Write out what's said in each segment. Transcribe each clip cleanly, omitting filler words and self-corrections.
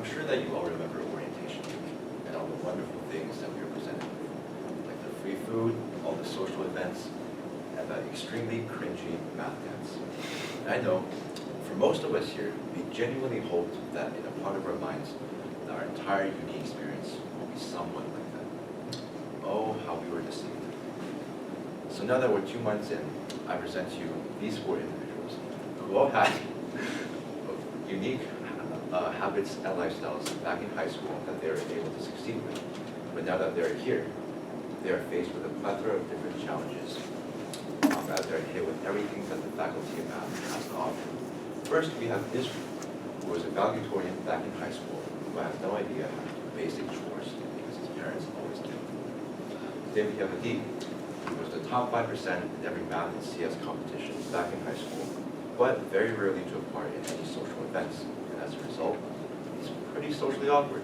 I'm sure that you all remember orientation week and all the wonderful things that we were presented with, like the free food, all the social events, and the extremely cringy math dance. And I know, for most of us here, we genuinely hoped that in a part of our minds, that our entire uni experience will be somewhat like that. Oh, how we were deceived. So now that we're 2 months in, I present to you these 4 individuals who all had unique habits and lifestyles back in high school that they were able to succeed with. But now that they're here, they are faced with a plethora of different challenges as they're hit with everything that the faculty of math has to offer. First, we have Israel, who was a valedictorian back in high school, who has no idea how to do basic chores because his parents always did. Then we have Adi, who was the top 5% in every math and CS competition back in high school, but very rarely took part in any social events, and as a result, he's pretty socially awkward.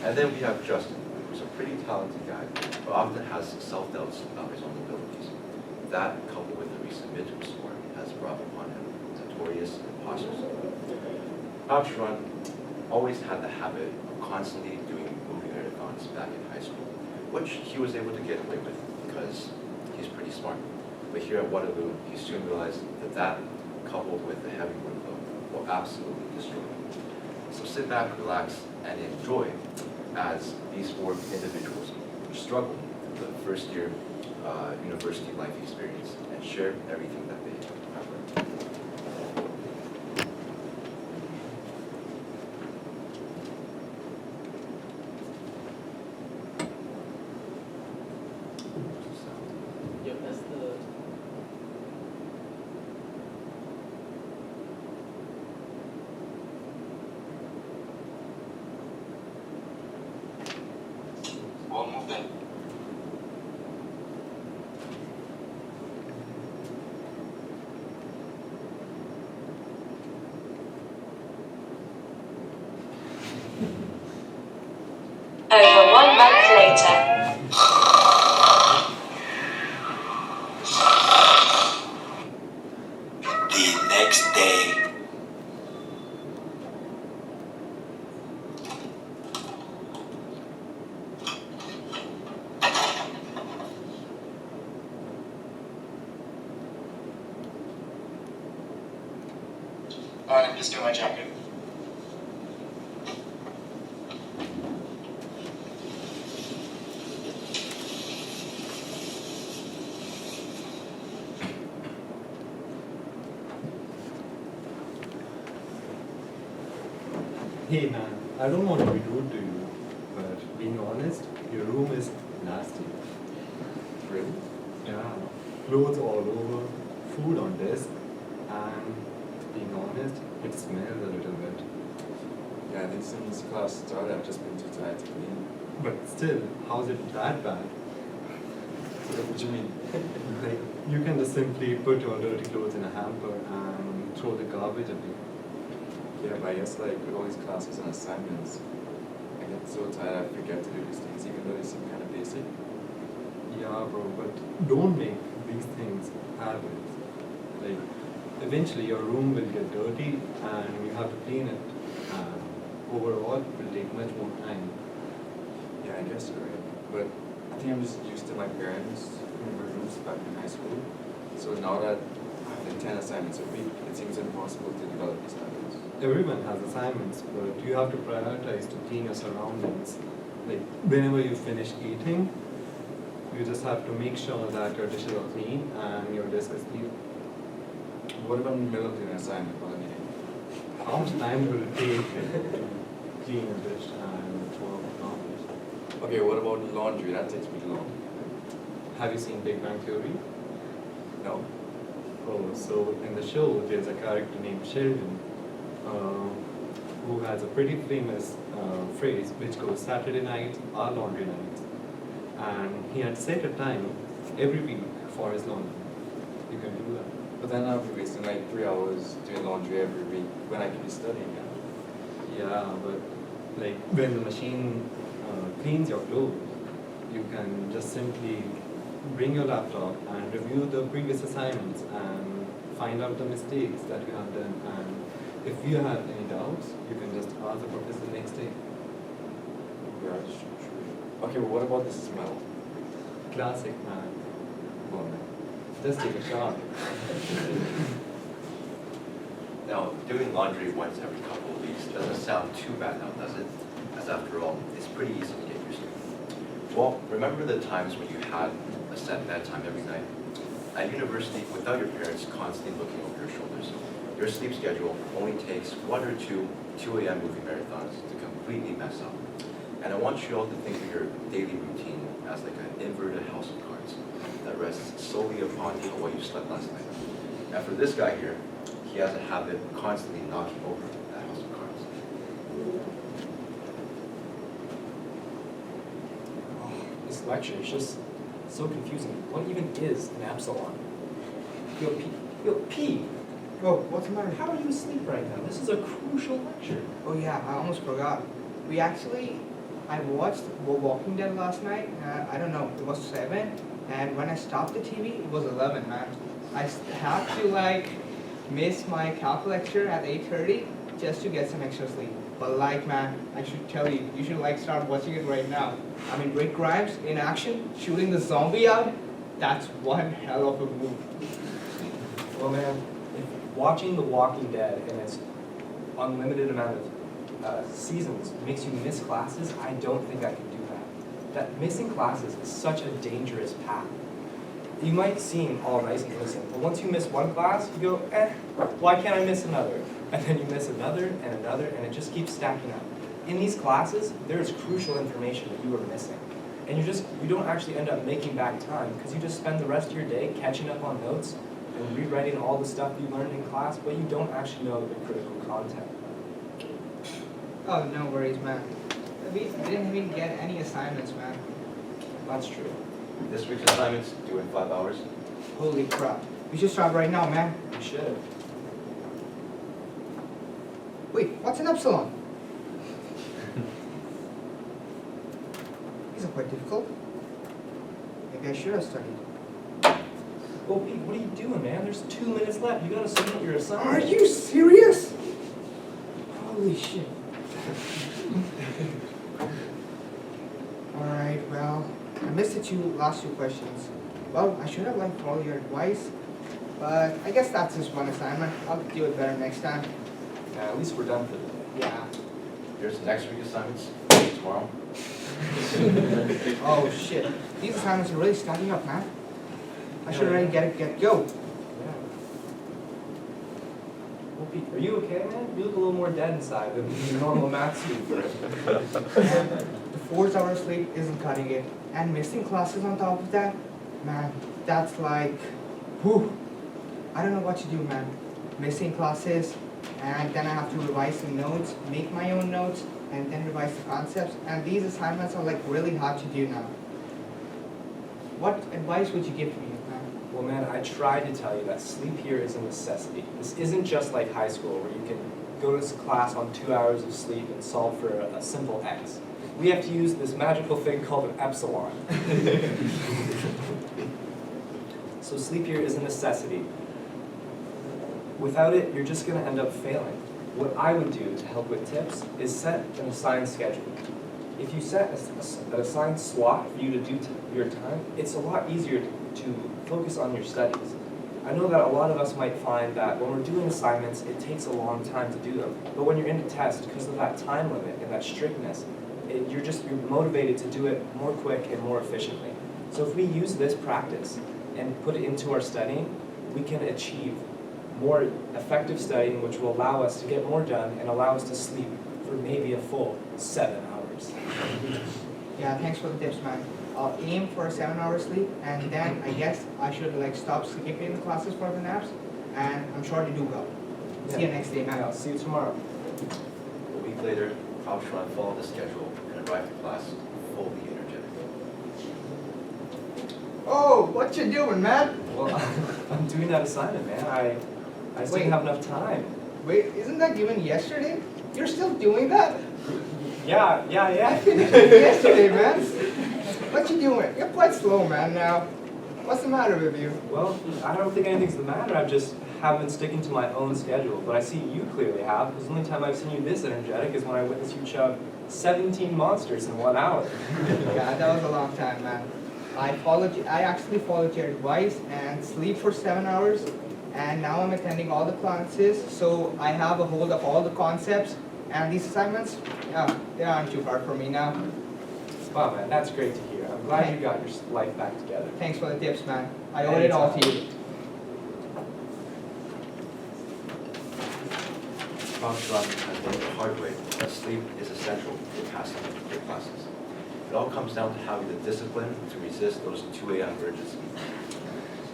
And then we have Justin, who's a pretty talented guy, but often has self-doubts about his own abilities. That, coupled with the recent midterm score, has brought upon him notorious imposter syndrome. Absharon always had the habit of constantly doing movie marathons back in high school, which he was able to get away with because he's pretty smart. But here at Waterloo, he soon realized that coupled with the heavy workload, will absolutely destroy him. So sit back, relax, and enjoy as these 4 individuals struggle with the first year university life experience and share everything that they have learned. Yep, that's the... Almost done. Over 1 month later. The next day. Alright, let's do my jacket. Hey man, I don't want to be rude to you, but being honest, your room is nasty. Really? Yeah, clothes all over, food on desk, and being honest, it smells a little bit. Yeah, I think since class started, I've just been too tired to clean. But still, how's it that bad? What do you mean? Like, you can just simply put your dirty clothes in a hamper and throw the garbage away. Yeah, but I guess like with all these classes and assignments, I get so tired I forget to do these things, even though they seem kind of basic. Yeah, bro, but don't make these things habits. Like, eventually your room will get dirty and you have to clean it. And overall, it will take much more time. Yeah, I guess you're right. But I think I'm just used to my parents in my rooms back in high school. So now that I have like 10 assignments a week, it seems impossible to develop these habits. Everyone has assignments, but you have to prioritize to clean your surroundings. Like, whenever you finish eating, you just have to make sure that your dishes are clean and your desk is clean. What about in the middle of doing an assignment while I'm eating? How much time will it take to clean a dish and throw out the garbage? Okay, what about laundry? That takes pretty long. Have you seen Big Bang Theory? No? Oh, so in the show, there's a character named Sheldon who has a pretty famous phrase which goes, Saturday nights are laundry nights. And he had set a time every week for his laundry. You can do that. But then I'll be wasting like 3 hours doing laundry every week when I could be studying. Yeah, but like when the machine cleans your clothes, you can just simply bring your laptop and review the previous assignments and find out the mistakes that you have done. And if you have any doubts, you can just ask the professor, like, Okay, well, what about the smell? Classic, man. Well, man. Just take a shot. Now, doing laundry once every couple of weeks doesn't sound too bad now, does it? As after all, it's pretty easy to get used to. Well, remember the times when you had a set bedtime every night? At university, without your parents constantly looking over your shoulders, your sleep schedule only takes 1 or 2 2 a.m. movie marathons to completely mess up. And I want you all to think of your daily routine as like an inverted house of cards that rests solely upon how well you slept last night. And for this guy here, he has a habit of constantly knocking over that house of cards. This lecture is just so confusing. What even is an epsilon? P. Oh, what's the matter? How are you asleep right now? This is a crucial lecture. Oh yeah, I almost forgot. I watched Walking Dead last night. I don't know, it was 7, and when I stopped the TV, it was 11, man. I had to miss my calc lecture at 8:30 just to get some extra sleep. But man, I should tell you, you should start watching it right now. I mean, Rick Grimes in action, shooting the zombie out, that's one hell of a move. Well, man, if watching The Walking Dead and its unlimited amount of seasons makes you miss classes, I don't think I can do that. That missing classes is such a dangerous path. You might seem all nice and innocent, but once you miss one class, you go, why can't I miss another? And then you miss another and another, and it just keeps stacking up. In these classes, there is crucial information that you are missing. And you don't actually end up making back time because you just spend the rest of your day catching up on notes and rewriting all the stuff you learned in class, but you don't actually know the critical content. Oh, no worries, man. We didn't even get any assignments, man. That's true. This week's assignment's due in 5 hours. Holy crap. We should start right now, man. You should. Wait, what's an epsilon? These are quite difficult. Maybe I should have studied. Well, Pete, what are you doing, man? There's 2 minutes left. You gotta submit your Are assignment. you serious? Holy shit. Alright, well, I missed the last two questions. Well, I should have followed your advice, but I guess that's just one assignment. I'll do it better next time. Yeah, at least we're done for the day. Yeah. Here's next week's assignments, tomorrow. Oh shit. These assignments are really stacking up, man. I should already get go. Yeah. Well, Pete, are you okay, man? You look a little more dead inside than your normal math student. The 4 hours sleep isn't cutting it. And missing classes on top of that, man, that's whew. I don't know what to do, man. Missing classes, and then I have to revise some notes, make my own notes, and then revise the concepts. And these assignments are really hard to do now. What advice would you give to me, man? Well, man, I tried to tell you that sleep here is a necessity. This isn't just like high school where you can go to class on 2 hours of sleep and solve for a simple x. We have to use this magical thing called an epsilon. So sleep here is a necessity. Without it, you're just going to end up failing. What I would do to help with tips is set an assigned schedule. If you set an assigned slot for you to do your time, it's a lot easier to focus on your studies. I know that a lot of us might find that when we're doing assignments, it takes a long time to do them. But when you're in a test, because of that time limit and that strictness, you're motivated to do it more quick and more efficiently. So if we use this practice and put it into our studying, we can achieve more effective studying, which will allow us to get more done and allow us to sleep for maybe a full 7 hours. Yeah, thanks for the tips, man. I'll aim for a 7-hour sleep, and then I guess I should stop skipping the classes for the naps, and I'm sure to do well. See you next day, man. I'll see you tomorrow. A week later, I'll try and follow the schedule and arrive to class fully energetic. Oh, what you doing, man? Well, I'm doing that assignment, man. I just didn't have enough time. Wait, isn't that given yesterday? You're still doing that? Yeah. I finished it yesterday, man. What you doing? You're quite slow, man, now. What's the matter with you? Well, I don't think anything's the matter. I've just have been sticking to my own schedule, but I see you clearly have, because the only time I've seen you this energetic is when I witnessed you chug 17 monsters in 1 hour. Yeah, that was a long time, man. I actually followed your advice and sleep for 7 hours, and now I'm attending all the classes, so I have a hold of all the concepts, and these assignments, yeah, they aren't too hard for me now. Wow, man, that's great to hear. I'm glad you got your life back together. Thanks for the tips, man. I owe it all to you. Professor has learned the hard way that sleep is essential for passing your classes. It all comes down to having the discipline to resist those 2 a.m. urges.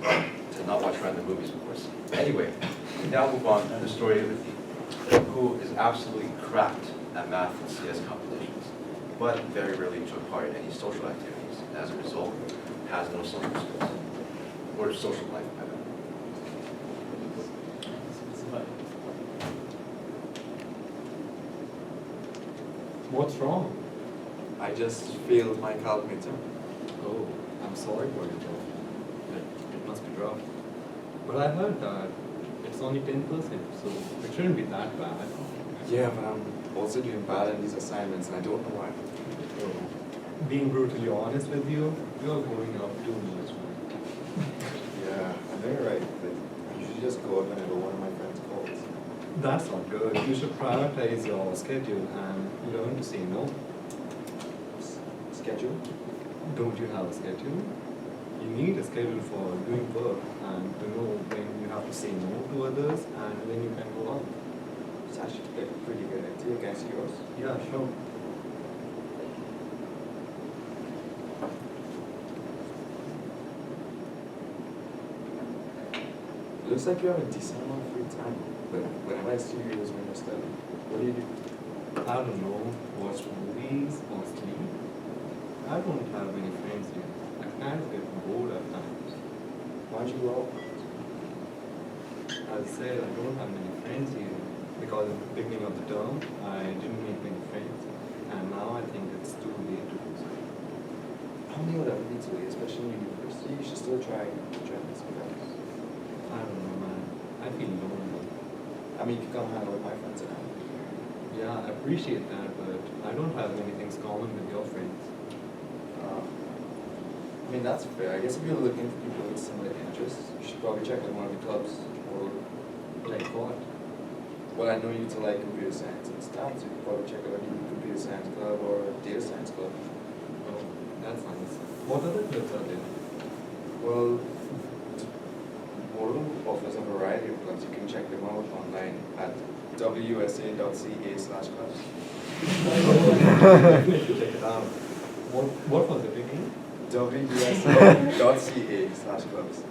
To not watch random movies, of course. Anyway, we now move on to the story of Adi, who is absolutely cracked at math and CS competitions, but very rarely took part in any social activities, and as a result, has no social skills, or social life, I bet. What's wrong? I just failed my calc midterm. Oh, I'm sorry for you, Joe. It must be rough. But I heard that it's only 10%, so it shouldn't be that bad. Yeah, but I'm also doing bad in these assignments and I don't know why. So, being brutally honest with you, you're going up too much, man. Yeah, I know you're right, but I usually just go up whenever one of my friends calls. That's not good. You should prioritize your schedule and learn to say no. Schedule? Don't you have a schedule? You need a schedule for doing work and to know when you have to say no to others and when you can go out. It's actually a pretty good idea against yours. Yeah, sure. Looks like you have a decent amount of free time, but whenever I see you is when you're studying. What do you do? I don't know, watch movies or sleep. I don't have many friends here. I kind of get bored at times. Why'd you go out? As I said, I don't have many friends here because at the beginning of the term, I didn't make many friends. And now I think it's too late to do so. I don't think it would ever be too late, especially in university. You should still try with some friends. I don't know, man. I feel lonely. I mean, you can come hang out with my friends and I. Yeah, I appreciate that, but I don't have many things common with your friends. I mean, that's fair. I guess if you're looking for people with similar interests, you should probably check out one of the clubs. Or, Like what? well, I know you to like computer science and stuff, so you could probably check out a computer science club or a data science club. Oh, that's nice. What other clubs are there? Well, Uwaterloo offers a variety of clubs. You can check them out online at wsa.ca/clubs. Check it out. What was it again? wsa.ca/clubs.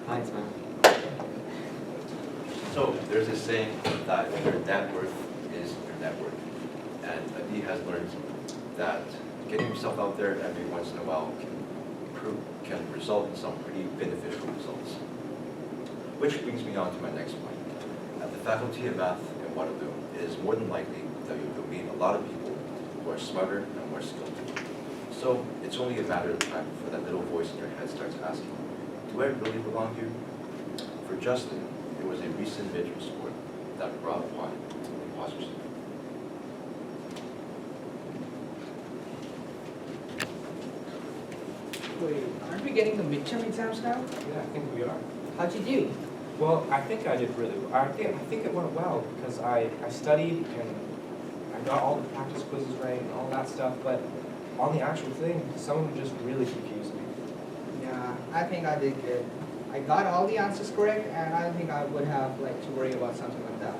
Thanks, man. So there's this saying that your net worth is your net worth. And Adi has learned that getting yourself out there every once in a while can result in some pretty beneficial results. Which brings me on to my next point. At the Faculty of Math in Uwaterloo, it is more than likely that you'll meet a lot of people who are smarter and more skilled. So it's only a matter of time before that little voice in your head starts asking, do I really belong here? For Justin, it was a recent midterm score that brought upon imposter syndrome. Wait, aren't we getting the midterm exams now? Yeah, I think we are. How'd you do? Well, I think I did really well. I think it went well because I studied and I got all the practice quizzes right and all that stuff, but on the actual thing, some of them just really confused me. Yeah, I think I did good. I got all the answers correct, and I don't think I would have to worry about something like that.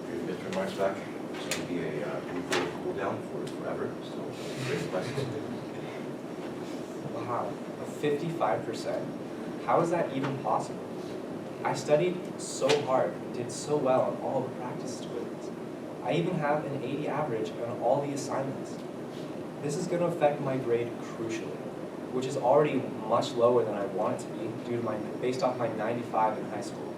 Your midterm marks back, it's going to be a brief cool down for forever, so great classes. Wow, a 55%? How is that even possible? I studied so hard, did so well on all the practice quizzes. I even have an 80 average on all the assignments. This is going to affect my grade crucially, which is already much lower than I want it to be due to based off my 95 in high school.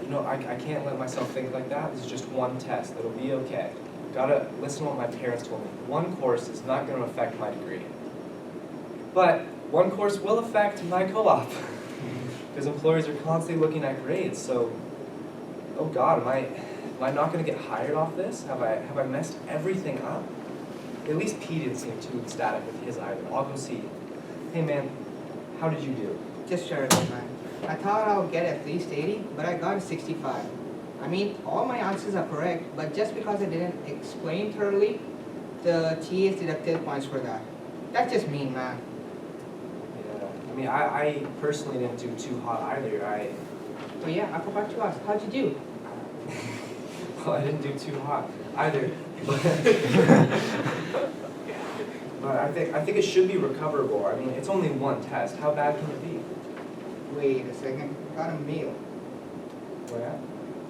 You know, I can't let myself think like that. This is just one test. It'll be okay. Gotta listen to what my parents told me. One course is not going to affect my degree. But one course will affect my co-op. because employers are constantly looking at grades. So, oh God, am I not going to get hired off this? Have I messed everything up? At least P didn't seem too ecstatic with his either. I'll go see. Hey man, how did you do? Just terrible, man. I thought I would get at least 80, but I got a 65. I mean, all my answers are correct, but just because I didn't explain thoroughly, the TAs deducted points for that. That's just mean, man. Yeah, I mean, I personally didn't do too hot either. Oh yeah, I forgot to ask, how'd you do? Well, I didn't do too hot either. But I think it should be recoverable. I mean, it's only one test. How bad can it be? Wait a second, got a mail. What at?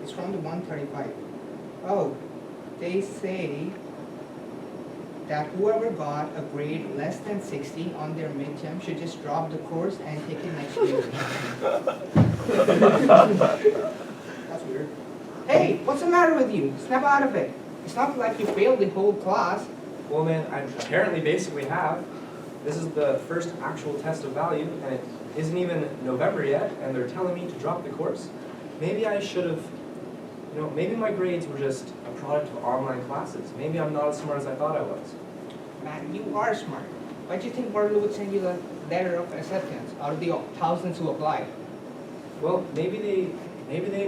It's from the 135. Oh, they say that whoever got a grade less than 60 on their midterm should just drop the course and take it next year. That's weird. Hey, what's the matter with you? Snap out of it. It's not like you failed the whole class. Well, man, I apparently basically have. This is the first actual test of value, and it isn't even November yet, and they're telling me to drop the course. Maybe I should have, maybe my grades were just a product of online classes. Maybe I'm not as smart as I thought I was. Man, you are smart. Why do you think Waterloo would send you a letter of acceptance out of the thousands who applied? Well, maybe they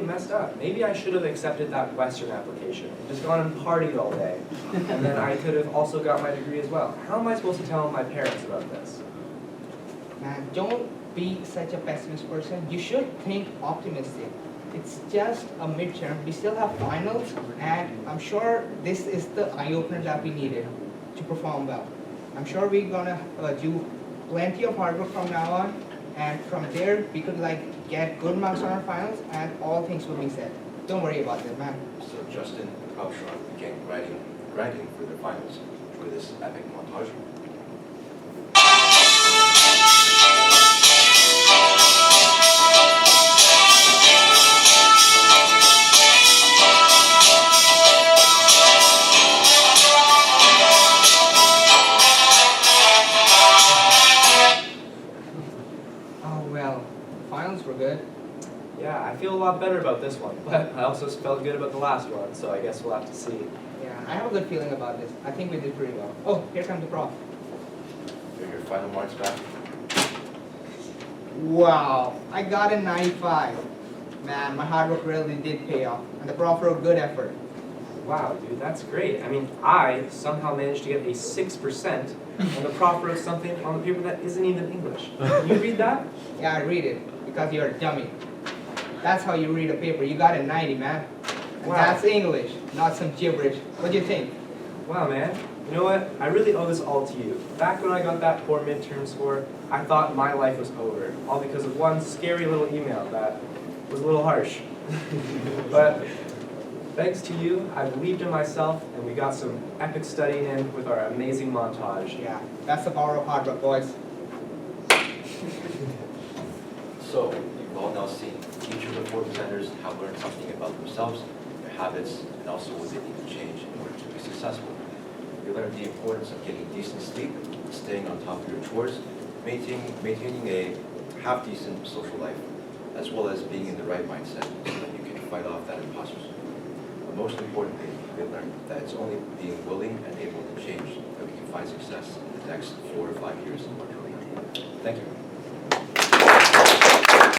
messed up. Maybe I should have accepted that Western application and just gone and partied all day. And then I could have also got my degree as well. How am I supposed to tell my parents about this? Man, don't be such a pessimist person. You should think optimistic. It's just a midterm. We still have finals, and I'm sure this is the eye-opener that we needed to perform well. I'm sure we're gonna do plenty of hard work from now on, and from there we could get good marks on our finals, and all things will be set. Don't worry about that, man. So Justin and Upshawn began grinding for their finals for this epic montage. Oh well, finals were good. Yeah, I feel a lot better about this one, but I also felt good about the last one, so I guess we'll have to see. Yeah, I have a good feeling about this. I think we did pretty well. Oh, here comes the prof. Are your final marks back? Wow, I got a 95. Man, my hard work really did pay off, and the prof wrote good effort. Wow, dude, that's great. I mean, I somehow managed to get a 6%, and the prof wrote something on the paper that isn't even English. Can you read that? Yeah, I read it, because you're a dummy. That's how you read a paper. You got a 90, man. And Wow. that's English, not some gibberish. What do you think? Wow, man. You know what? I really owe this all to you. Back when I got that poor midterm score, I thought my life was over, all because of one scary little email that was a little harsh. But thanks to you, I believed in myself, and we got some epic studying in with our amazing montage. Yeah, that's the power of hard work, boys. So, you've all now seen each of the four presenters have learned something about themselves, their habits, and also what they need to change in order to be successful. You learned the importance of getting decent sleep, staying on top of your chores, maintaining a half-decent social life, as well as being in the right mindset so that you can fight off that imposter syndrome. But most importantly, we learned that it's only being willing and able to change that we can find success in the next 4 to 5 years of our career. Thank you.